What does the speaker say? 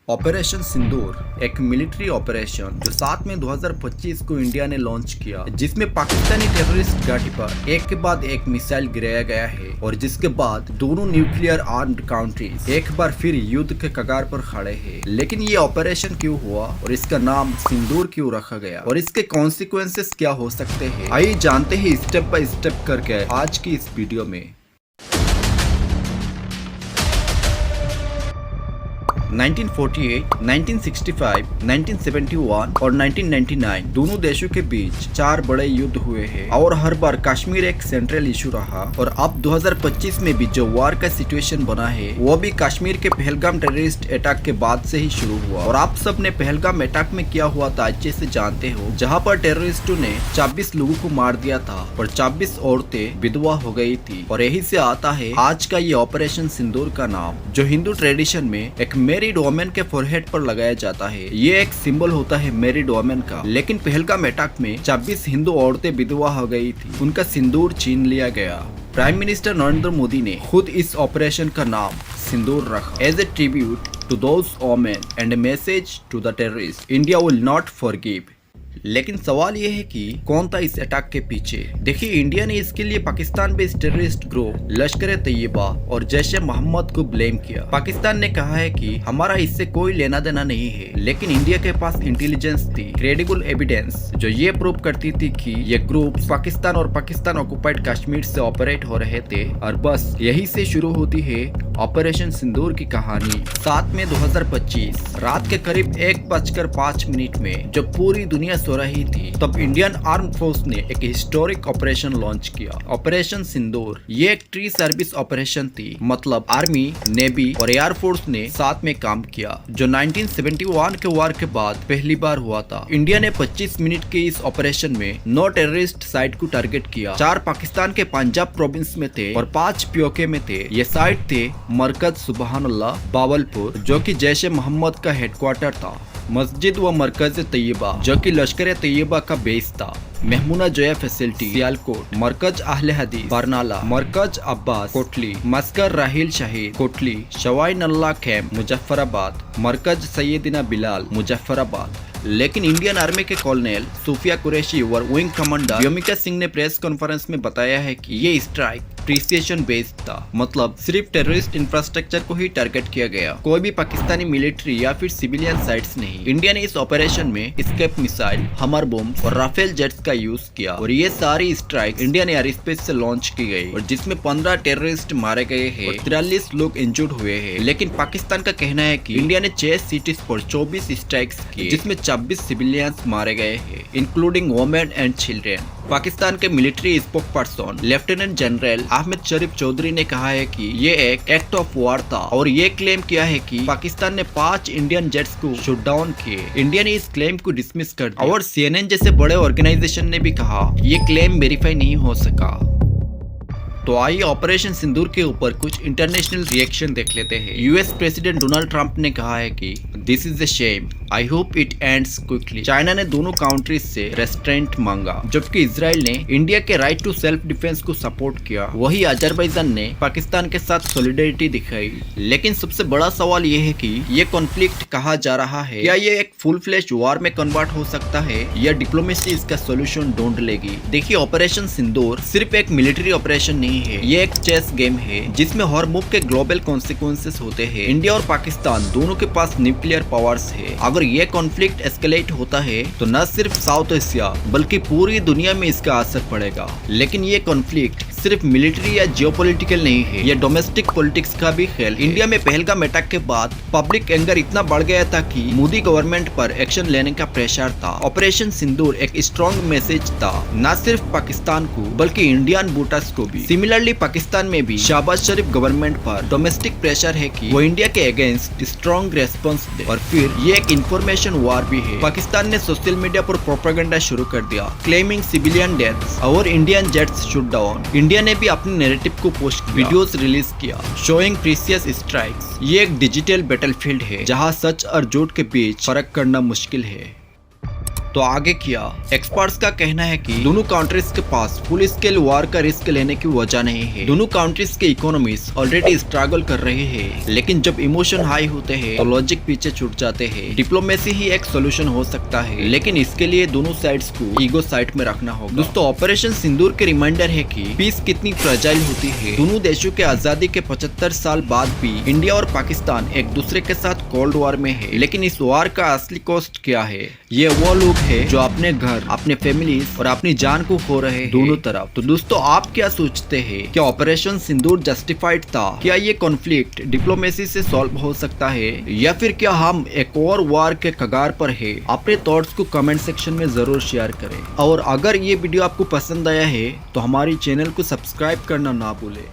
Operation सिंदूर एक military operation जो 7 मई 2025 को इंडिया ने लॉन्च किया, जिसमें पाकिस्तानी टेररिस्ट घाटी पर एक के बाद एक मिसाइल गिराया गया है और जिसके बाद दोनों न्यूक्लियर आर्म्ड कंट्रीज एक बार फिर युद्ध के कगार पर खड़े हैं। लेकिन ये ऑपरेशन क्यों हुआ और इसका नाम सिंदूर क्यों रखा गया और इसके कॉन्सिक्वेंसेस क्या हो सकते हैं, आइए जानते हैं स्टेप बाय स्टेप करके आज की इस वीडियो में। 1948, 1965, 1971 और 1999 दोनों देशों के बीच 4 बड़े युद्ध हुए हैं और हर बार कश्मीर एक सेंट्रल इशू रहा। और अब 2025 में भी जो वार का सिचुएशन बना है वो भी कश्मीर के पहलगाम टेररिस्ट अटैक के बाद से ही शुरू हुआ। और आप सब ने पहलगाम अटैक में क्या हुआ था अच्छे से जानते हो, जहाँ पर टेररिस्टों ने 26 लोगों को मार दिया था और 26 औरतें विधवा हो गई थी। और यही से आता है आज का ये ऑपरेशन सिंदूर का नाम, जो हिंदू ट्रेडिशन में एक मैरिड वुमेन के फोरहेड पर लगाया जाता है। ये एक सिंबल होता है मैरिड वुमेन का। लेकिन पहलगाम अटैक में 26 हिंदू औरतें विधवा हो गई थी, उनका सिंदूर छीन लिया गया। प्राइम मिनिस्टर नरेंद्र मोदी ने खुद इस ऑपरेशन का नाम सिंदूर रखा as a tribute to those women and a message to the terrorist, India will not forgive. लेकिन सवाल यह है कि कौन था इस अटैक के पीछे। देखिए, इंडिया ने इसके लिए पाकिस्तान बेस्ड टेररिस्ट ग्रुप लश्कर तैयबा और जैश मोहम्मद को ब्लेम किया। पाकिस्तान ने कहा है कि हमारा इससे कोई लेना देना नहीं है, लेकिन इंडिया के पास इंटेलिजेंस थी, क्रेडिबल एविडेंस जो ये प्रूव करती थी कि ये ग्रुप पाकिस्तान और पाकिस्तान ऑक्युपाइड कश्मीर से ऑपरेट हो रहे थे। और बस यही से शुरू होती है ऑपरेशन सिंदूर की कहानी। 7 मई 2025 रात के करीब 1:05 में जब पूरी दुनिया सो रही थी, तब इंडियन आर्म फोर्स ने एक हिस्टोरिक ऑपरेशन लॉन्च किया, ऑपरेशन सिंदूर। ये एक ट्री सर्विस ऑपरेशन थी, मतलब आर्मी, नेवी और एयर फोर्स ने साथ में काम किया, जो 1971 के वार के बाद पहली बार हुआ था। इंडिया ने 25 मिनट के इस ऑपरेशन में 9 टेररिस्ट साइट को टारगेट किया। 4 पाकिस्तान के पंजाब प्रोविंस में थे और 5 पीओके में थे। ये साइट थे मरकज सुबहानल्लाह बावलपुर, जो कि जैश मोहम्मद का हेडक्वार्टर था, मस्जिद व मरकज तैयबा जो कि लश्कर तैयबा का बेस था, महमूना जोया फैसिलिटी सियालकोट, मरकज अहले हदीस बरनाला, मरकज अब्बास कोटली, मस्कर राहिल शहीद कोटली, शवाइन अल्लाह कैंप मुजफ्फराबाद, मरकज सैयदिना बिलाल मुजफ्फराबाद। लेकिन इंडियन आर्मी के कॉर्नेल सूफिया कुरैशी और विंग कमांडर योमिका सिंह ने प्रेस कॉन्फ्रेंस में बताया है कि ये स्ट्राइक प्रिसिशन बेस्ड था, मतलब सिर्फ टेररिस्ट इंफ्रास्ट्रक्चर को ही टारगेट किया गया, कोई भी पाकिस्तानी मिलिट्री या फिर सिविलियन साइट्स नहीं। इंडिया ने इस ऑपरेशन में स्केप मिसाइल, हमर बॉम्ब और राफेल जेट्स का यूज किया और ये सारी स्ट्राइक इंडियन एयर स्पेस से लॉन्च की गई और जिसमें 15 टेररिस्ट मारे गए हैं और 43 लोग इंजर्ड हुए हैं। लेकिन पाकिस्तान का कहना है कि इंडिया ने 6 सिटीज पर 24 स्ट्राइक्स किए, जिसमें 26 सिविलियंस मारे गए हैं, including women and children. Pakistan के military spokesperson lieutenant general Ahmed Sharif Chaudhry ने कहा है कि ये एक एक्ट ऑफ वॉर था और ये क्लेम किया है कि पाकिस्तान ने 5 इंडियन जेट्स को शूट डाउन किए। इंडिया ने इस क्लेम को डिसमिस कर दिया और CNN जैसे बड़े ऑर्गेनाइजेशन ने भी कहा ये क्लेम वेरीफाई नहीं हो सका। तो आइए ऑपरेशन सिंदूर के ऊपर कुछ इंटरनेशनल रिएक्शन देख लेते हैं। यूएस प्रेसिडेंट डोनाल्ड ट्रंप ने कहा है कि this is a shame, I hope it ends quickly. China ने दोनों कंट्रीज से रेस्ट्रेंट मांगा, जबकि इजराइल ने इंडिया के राइट टू सेल्फ डिफेंस को सपोर्ट किया। वही अजरबैजान ने पाकिस्तान के साथ सॉलिडेरिटी दिखाई। लेकिन सबसे बड़ा सवाल ये है कि ये कॉन्फ्लिक्ट कहाँ जा रहा है, क्या ये एक फुल फ्लैश वॉर में कन्वर्ट हो सकता है या डिप्लोमेसी इसका सोल्यूशन ढूंढ लेगी। देखिए, ऑपरेशन सिंदूर सिर्फ एक मिलिट्री ऑपरेशन नहीं है, ये एक चेस गेम है जिसमें हर मूव के ग्लोबल कॉन्सिक्वेंसेस होते हैं। इंडिया और पाकिस्तान दोनों के पास न्यूक्लियर पावर्स है। अगर ये कॉन्फ्लिक्ट एस्केलेट होता है तो न सिर्फ साउथ एशिया बल्कि पूरी दुनिया में इसका असर पड़ेगा। लेकिन ये कॉन्फ्लिक्ट सिर्फ मिलिट्री या जियोपॉलिटिकल नहीं है, ये डोमेस्टिक पॉलिटिक्स का भी खेल है। इंडिया में पहलगाम अटैक के बाद पब्लिक एंगर इतना बढ़ गया था कि मोदी गवर्नमेंट पर एक्शन लेने का प्रेशर था। ऑपरेशन सिंदूर एक स्ट्रॉन्ग मैसेज था, न सिर्फ पाकिस्तान को बल्कि इंडियन वोटर्स को भी। सिमिलरली पाकिस्तान में भी शहबाज शरीफ गवर्नमेंट पर डोमेस्टिक प्रेशर है कि वो इंडिया के अगेंस्ट स्ट्रॉन्ग रेस्पॉन्स दे। और फिर ये एक इंफॉर्मेशन वॉर भी है। पाकिस्तान ने सोशल मीडिया पर प्रोपेगेंडा शुरू कर दिया, क्लेमिंग सिविलियन डेथ्स और Indian jets shoot down. India ने भी अपने नैरेटिव को पोस्ट वीडियोस रिलीज किया, शोइंग प्रीसियस स्ट्राइक्स। ये एक डिजिटल बैटलफील्ड है जहां सच और झूठ के बीच फर्क करना मुश्किल है। तो आगे क्या? एक्सपर्ट्स का कहना है कि दोनों कंट्रीज के पास फुल स्केल वॉर का रिस्क लेने की वजह नहीं है। दोनों कंट्रीज के इकोनॉमीज ऑलरेडी स्ट्रगल कर रहे हैं, लेकिन जब इमोशन हाई होते हैं तो लॉजिक पीछे छूट जाते हैं। डिप्लोमेसी ही एक सोल्यूशन हो सकता है, लेकिन इसके लिए दोनों साइड्स को ईगो साइड में रखना होगा। दोस्तों, ऑपरेशन सिंदूर के रिमाइंडर है कि पीस कितनी फ्रेजाइल होती है। दोनों देशों के आजादी के 75 साल बाद भी इंडिया और पाकिस्तान एक दूसरे के साथ कोल्ड वॉर में है, लेकिन इस वॉर का असली कॉस्ट क्या है? ये वो लोग हैं जो अपने घर, अपने फैमिलीज और अपनी जान को खो रहे हैं दोनों तरफ। तो दोस्तों, आप क्या सोचते हैं? क्या ऑपरेशन सिंदूर जस्टिफाइड था? क्या ये कॉन्फ्लिक्ट डिप्लोमेसी से सॉल्व हो सकता है, या फिर क्या हम एक और वॉर के कगार पर है? अपने थॉट्स को कमेंट सेक्शन में जरूर शेयर करें, और अगर ये वीडियो आपको पसंद आया है तो हमारी चैनल को सब्सक्राइब करना ना भूलें।